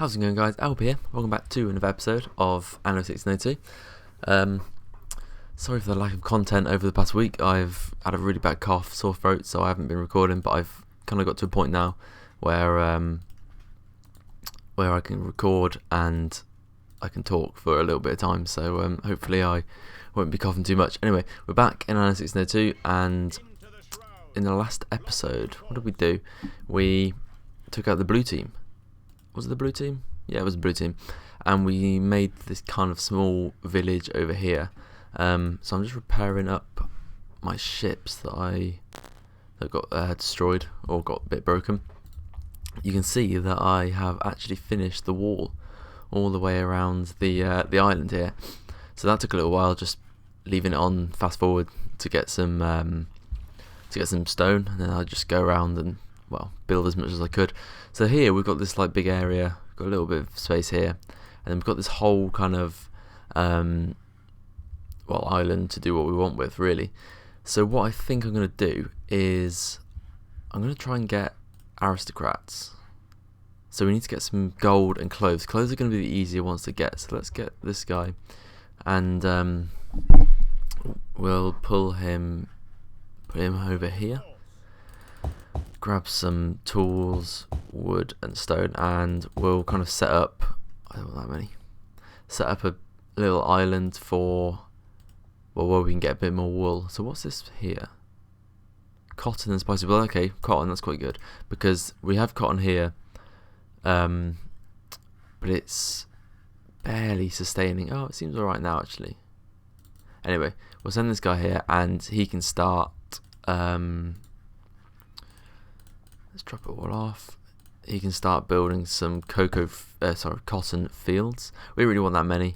How's it going, guys? Elpea here. Welcome back to another episode of Anno 1602. Sorry for the lack of content over the past week. I've had a really bad cough, sore throat, so I haven't been recording, but I've kind of got to a point now where I can record and I can talk for a little bit of time, so hopefully I won't be coughing too much. Anyway, we're back in Anno 1602, and in the last episode, what did we do? We took out the blue team. Was it the blue team? Yeah, it was the blue team. And we made this kind of small village over here. So I'm just repairing up my ships that got destroyed or got a bit broken. You can see that I have actually finished the wall all the way around the island here. So that took a little while, just leaving it on fast forward to get some stone, and then I just go around and build as much as I could. So here we've got this big area, got a little bit of space here, and then we've got this whole kind of island to do what we want with, really. So what I think I'm going to do is I'm going to try and get aristocrats. So we need to get some gold and clothes. Clothes are going to be the easier ones to get, so let's get this guy, and we'll put him over here. Grab some tools, wood and stone, and we'll kind of set up, I don't want that many, set up a little island for, where we can get a bit more wool. So what's this here? Cotton and spicy. Well, okay, cotton, that's quite good, because we have cotton here, but it's barely sustaining. Oh, it seems alright now, actually. Anyway, we'll send this guy here, and he can start, let's drop it all off. He can start building some cotton fields. We really want that many.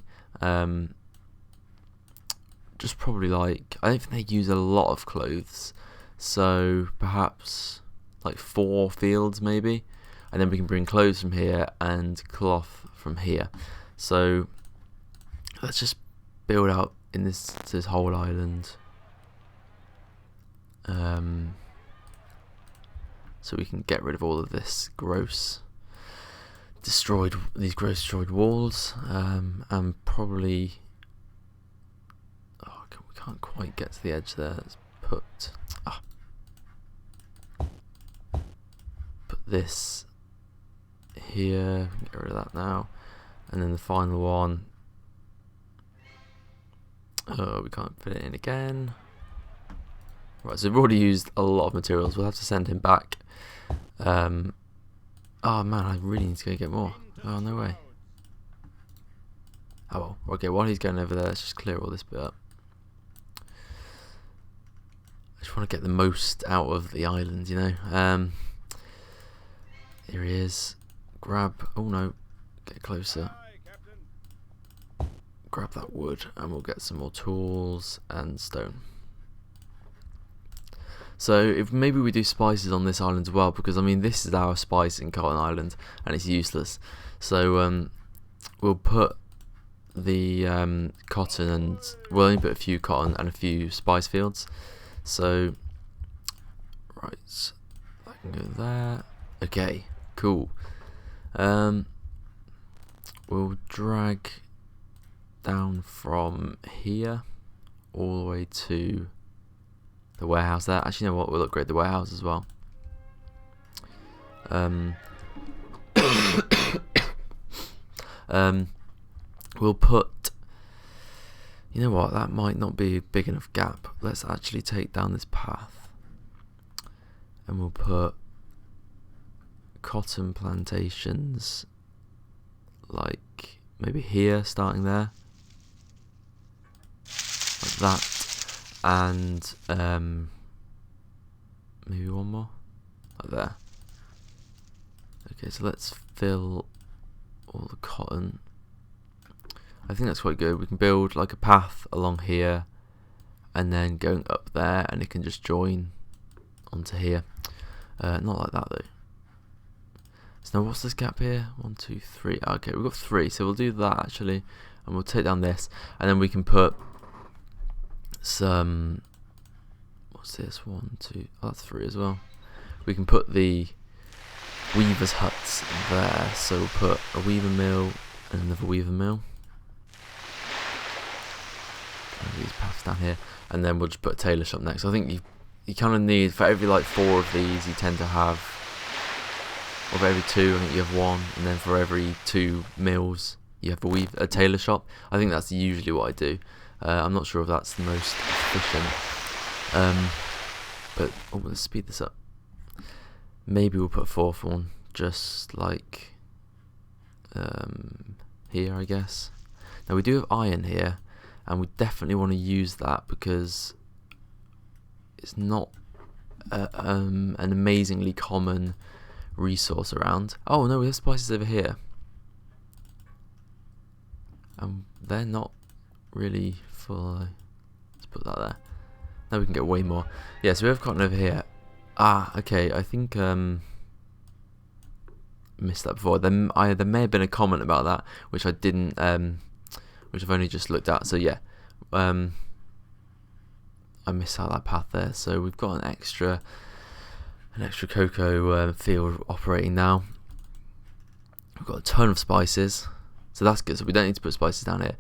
Just probably I don't think they use a lot of clothes, so perhaps 4 fields maybe, and then we can bring clothes from here and cloth from here. So let's just build out in this whole island. So we can get rid of all of this gross destroyed walls, and probably, we can't quite get to the edge there. Let's put this here. We can get rid of that now, and then the final one. We can't fit it in again. Right, so we've already used a lot of materials. We'll have to send him back. Oh man, I really need to go get more. Oh, no way. Oh well. Okay, while he's going over there, let's just clear all this bit up. I just want to get the most out of the island, you know. Here he is. Grab. Oh no, get closer. Grab that wood, and we'll get some more tools and stone. So if maybe we do spices on this island as well, because I mean this is our spice in Cotton Island and it's useless. So we'll put the cotton, and we'll only put a few cotton and a few spice fields. So right, I can go there. Okay, cool. We'll drag down from here all the way to the warehouse there. Actually, you know what? We'll upgrade the warehouse as well. We'll put. You know what? That might not be a big enough gap. Let's actually take down this path, and we'll put cotton plantations, maybe here, starting there, like that. And maybe one more, like there. Okay, so let's fill all the cotton. I think that's quite good. We can build a path along here, and then going up there, and it can just join onto here. Not like that though. So now what's this gap here? 1, 2, 3. Okay, we've got 3, so we'll do that actually, and we'll take down this, and then we can put some, what's this, 1, 2, oh, that's 3 as well. We can put the weavers' huts there. So we'll put a weaver mill and another weaver mill. These paths down here, and then we'll just put a tailor shop next. So I think you kind of need, for every like 4 of these, you tend to have, or for every 2, I think you have 1, and then for every 2 mills, you have a tailor shop. I think that's usually what I do. I'm not sure if that's the most efficient. But let's speed this up. Maybe we'll put a 4th one, just like here, I guess. Now we do have iron here, and we definitely want to use that because it's not an amazingly common resource around. Oh no, we have spices over here. They're not really full. Let's put that there. Now we can get way more. Yeah, so we have cotton over here. Okay, I think missed that before. There may have been a comment about that, which I didn't, which I've only just looked at. So yeah, I missed out that path there. So we've got an extra cocoa field operating now. We've got a ton of spices, so that's good. So we don't need to put spices down here.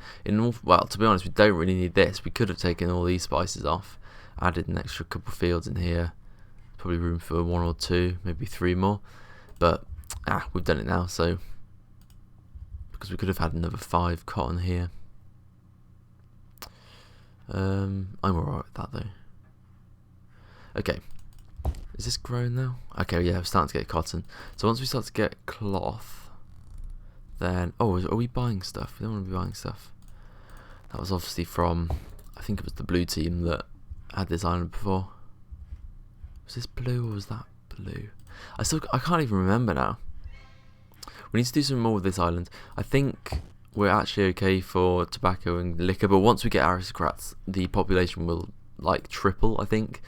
Well, to be honest, we don't really need this. We could have taken all these spices off, added an extra couple of fields in here. Probably room for 1 or 2, maybe 3 more. But we've done it now. So because we could have had another 5 cotton here. I'm alright with that though. Okay, is this grown now? Okay, yeah, we're starting to get cotton. So once we start to get cloth, then are we buying stuff? We don't want to be buying stuff. That was obviously from, I think it was the blue team that had this island before. Was this blue or was that blue? I can't even remember now. We need to do some more with this island. I think we're actually okay for tobacco and liquor, but once we get aristocrats, the population will like triple, I think.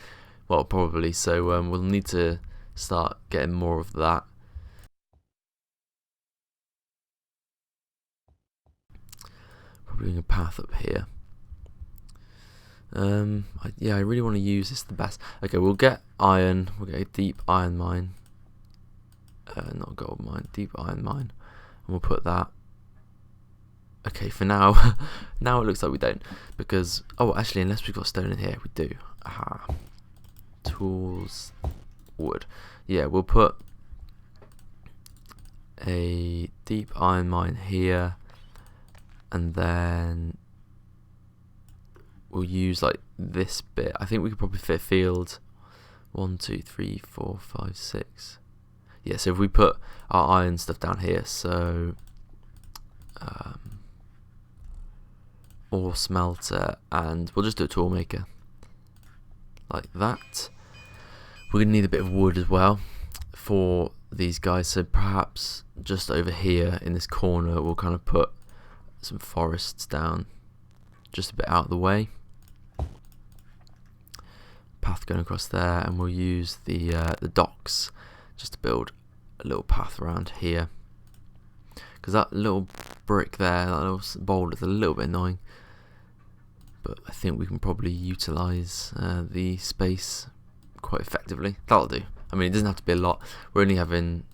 Well, probably. So we'll need to start getting more of that. Probably doing a path up here. Yeah, I really want to use this the best. Okay, we'll get iron. We'll get a deep iron mine. Not a gold mine, deep iron mine, and we'll put that. Okay, for now, now it looks like we don't, because actually, unless we've got stone in here, we do. Tools, wood. Yeah, we'll put a deep iron mine here, and then we'll use like this bit. I think we could probably fit a field 1, 2, 3, 4, 5, 6. Yeah, so if we put our iron stuff down here, so ore smelter, and we'll just do a tool maker like that. We're gonna need a bit of wood as well for these guys, so perhaps just over here in this corner we'll kind of put some forests down, just a bit out of the way. Path going across there, and we'll use the docks just to build a little path around here, because that little brick there, that little boulder, is a little bit annoying, but I think we can probably utilise the space quite effectively. That'll do. I mean, it doesn't have to be a lot. We're only having,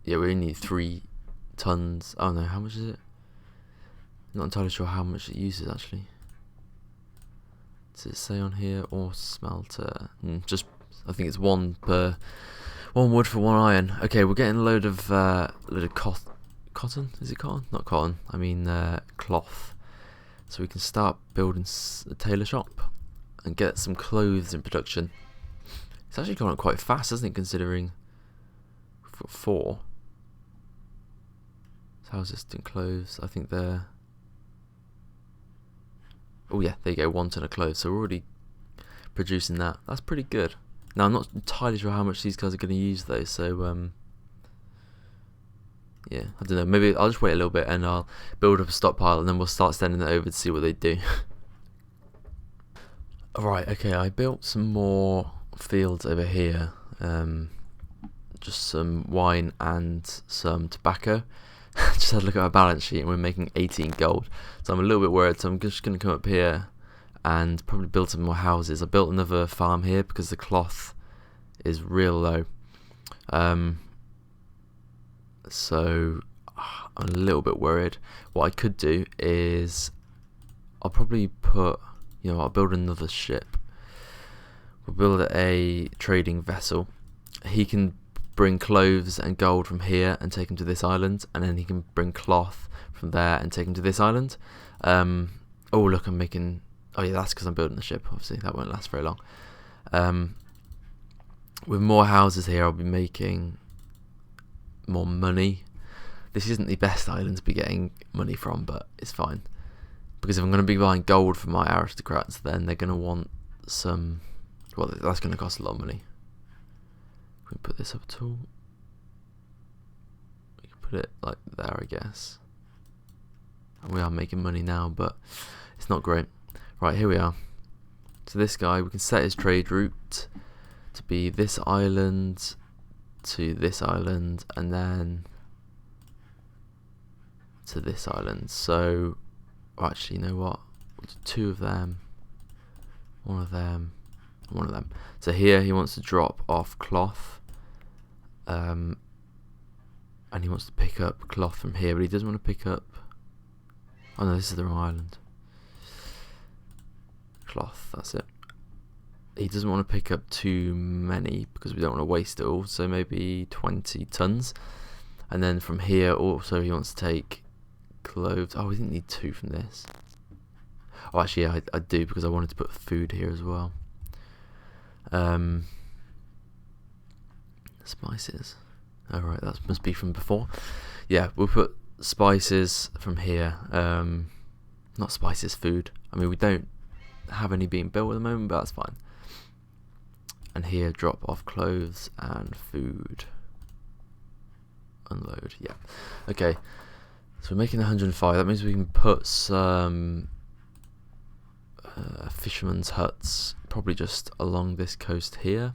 we only need 3 tons. Oh no, how much is it? Not entirely sure how much it uses actually. Does it say on here, or smelter? Just, I think it's 1 wood for 1 iron. Okay, we're getting a load of cotton. Is it cotton? Not cotton. I mean cloth. So we can start building a tailor shop and get some clothes in production. It's actually gone up quite fast, hasn't it? Considering we've got 4. So how's this doing clothes? I think they're. Oh yeah, there you go, 1 ton of clothes. So we're already producing that. That's pretty good. Now I'm not entirely sure how much these guys are going to use though. So yeah, I don't know. Maybe I'll just wait a little bit and I'll build up a stockpile, and then we'll start sending it over to see what they do. Alright, okay, I built some more fields over here. Just some wine and some tobacco. Just had a look at our balance sheet and we're making 18 gold. So I'm a little bit worried, so I'm just going to come up here and probably build some more houses. I built another farm here because the cloth is real low. so I'm a little bit worried. What I could do is I'll probably put, I'll build another ship. We'll build a trading vessel. He can bring clothes and gold from here and take them to this island, and then he can bring cloth from there and take them to this island. Oh look, I'm making... Oh yeah, that's because I'm building the ship. Obviously, that won't last very long. With more houses here, I'll be making more money. This isn't the best island to be getting money from, but it's fine. Because if I'm going to be buying gold for my aristocrats, then they're going to want some... Well, that's going to cost a lot of money. We can put this up at all. We can put it like there, I guess. And we are making money now, but it's not great. Right, here we are. So this guy, we can set his trade route to be this island to this island, and then to this island. So, actually, you know what? We'll do 2 of them, 1 of them, and 1 of them. So here he wants to drop off cloth, and he wants to pick up cloth from here, but he doesn't want to pick up... Oh no, this is the wrong island. Cloth, that's it. He doesn't want to pick up too many because we don't want to waste it all, so maybe 20 tons. And then from here also he wants to take clothes. Oh, we didn't need 2 from this. Oh, actually, yeah, I do, because I wanted to put food here as well. Spices. Alright, that must be from before. Yeah, we'll put spices from here. Not spices, food. I mean, we don't have any being built at the moment, but that's fine. And here, drop off clothes and food. Unload, yeah. Okay, so we're making 105. That means we can put some fishermen's huts, probably just along this coast here.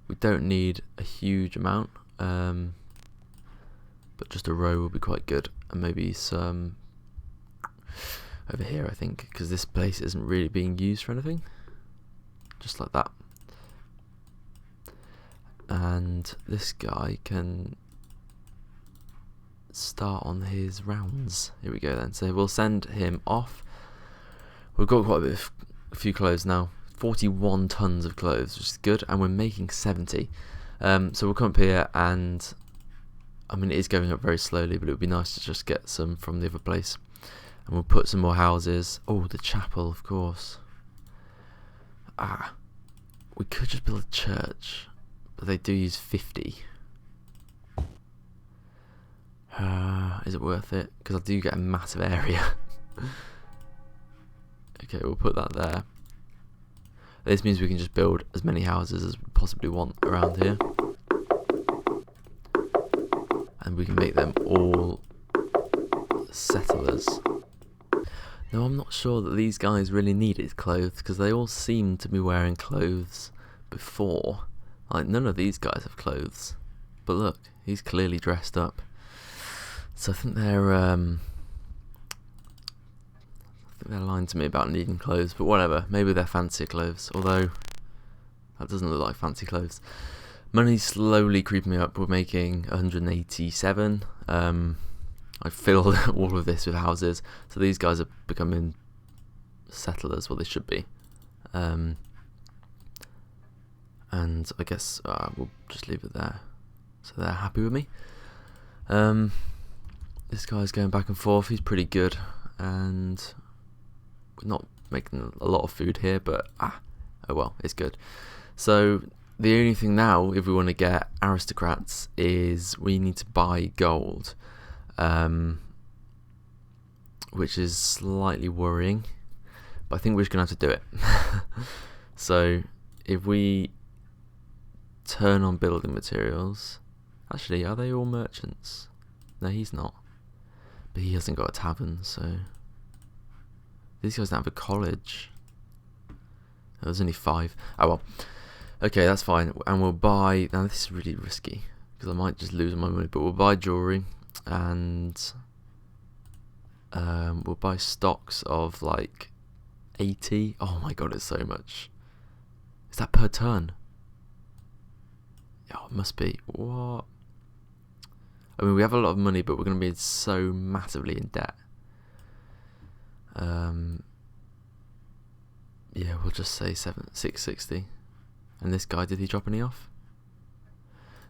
We don't need a huge amount, but just a row will be quite good, and maybe some over here, I think, because this place isn't really being used for anything. Just like that. And this guy can start on his rounds. Here we go then. So we'll send him off. We've got quite a few clothes now. 41 tons of clothes, which is good, and we're making 70. So we'll come up here, and I mean, it is going up very slowly, but it would be nice to just get some from the other place. And we'll put some more houses. Oh, the chapel, of course. We could just build a church, but they do use 50. Is it worth it? Because I do get a massive area. Okay, we'll put that there. This means we can just build as many houses as we possibly want around here. And we can make them all settlers. Now, I'm not sure that these guys really needed clothes, because they all seem to be wearing clothes before. Like, none of these guys have clothes. But look, he's clearly dressed up. So I think they're lying to me about needing clothes, but whatever. Maybe they're fancier clothes, although that doesn't look like fancy clothes. Money's slowly creeping up. We're making 187. I filled all of this with houses, so these guys are becoming settlers. Well, they should be. And I guess we'll just leave it there. So they're happy with me. This guy's going back and forth. He's pretty good, and we're not making a lot of food here, but oh well, it's good. So the only thing now, if we want to get aristocrats, is we need to buy gold. Which is slightly worrying, but I think we're just going to have to do it. So if we turn on building materials, actually, are they all merchants? No, he's not, but he hasn't got a tavern, so these guys don't have a college. There's only 5. Oh well, okay, that's fine. And we'll buy, now this is really risky because I might just lose my money, but we'll buy jewelry. And we'll buy stocks of like 80. Oh my god, it's so much. Is that per turn? Oh, it must be. What? I mean, we have a lot of money, but we're going to be so massively in debt. Yeah, we'll just say 660. And this guy, did he drop any off?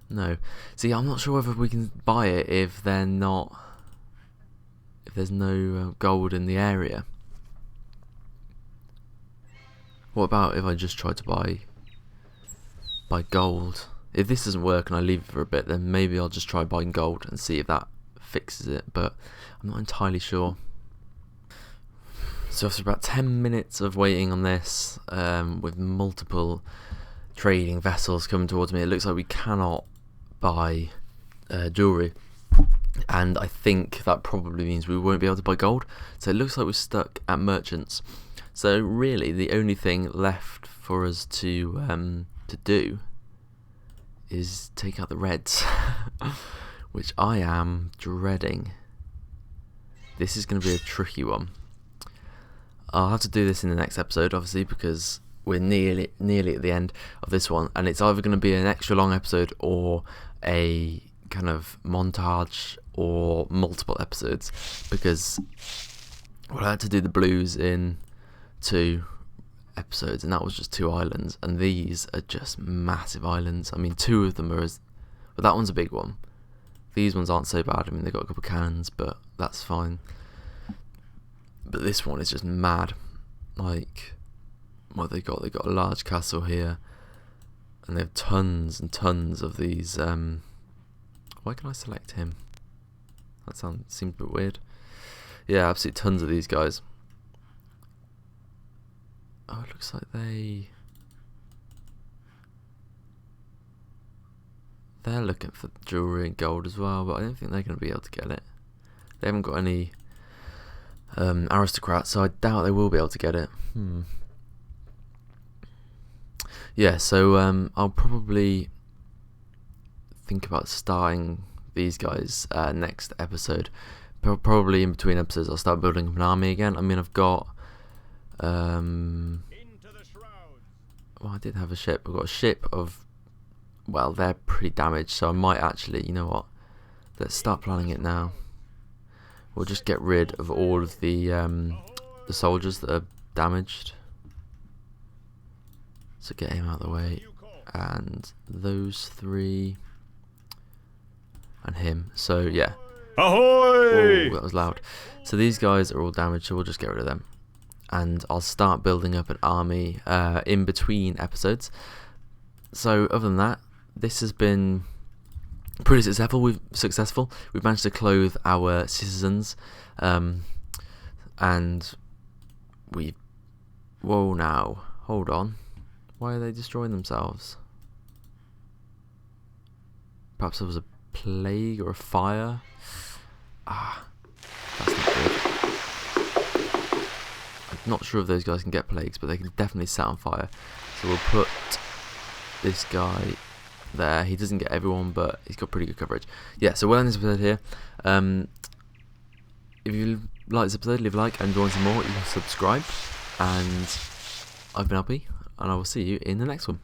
No. See, I'm not sure whether we can buy it if they're not... if there's no gold in the area. What about if I just try to buy gold? If this doesn't work and I leave it for a bit, then maybe I'll just try buying gold and see if that fixes it, but I'm not entirely sure. So after about 10 minutes of waiting on this, with multiple trading vessels coming towards me, it looks like we cannot buy jewellery, and I think that probably means we won't be able to buy gold. So it looks like we're stuck at merchants. So really the only thing left for us to do is take out the reds, which I am dreading. This is going to be a tricky one. I'll have to do this in the next episode, obviously, because we're nearly at the end of this one, and it's either going to be an extra long episode or a kind of montage or multiple episodes, because well, I had to do the blues in 2 episodes, and that was just 2 islands, and these are just massive islands. I mean, 2 of them are but that one's a big one. These ones aren't so bad. I mean, they've got a couple of cannons, but that's fine. But this one is just mad. Like, what they got? They got a large castle here, and they have tons and tons of these. Why can I select him? That seems a bit weird. Yeah, absolutely tons of these guys. Oh, it looks like they're looking for jewellery and gold as well, but I don't think they're going to be able to get it. They haven't got any aristocrats, so I doubt they will be able to get it. Yeah, so I'll probably think about starting these guys next episode. Probably in between episodes I'll start building up an army again. I mean, I've got well, I did have a ship. I've got a ship of, well, they're pretty damaged, so I might actually, you know what, let's start planning it now. We'll just get rid of all of the soldiers that are damaged. So get him out of the way, and those 3, and him. So yeah. Ahoy! Oh, that was loud. So these guys are all damaged, so we'll just get rid of them, and I'll start building up an army in between episodes. So other than that, this has been pretty successful. We've managed to clothe our citizens, and we. Whoa! Now hold on. Why are they destroying themselves? Perhaps there was a plague or a fire. Ah, that's not good. I'm not sure if those guys can get plagues, but they can definitely set on fire. So we'll put this guy there. He doesn't get everyone, but he's got pretty good coverage. Yeah, so we'll end this episode here. If you like this episode, leave a like, and join some more, you can subscribe. And I've been Elpea, and I will see you in the next one.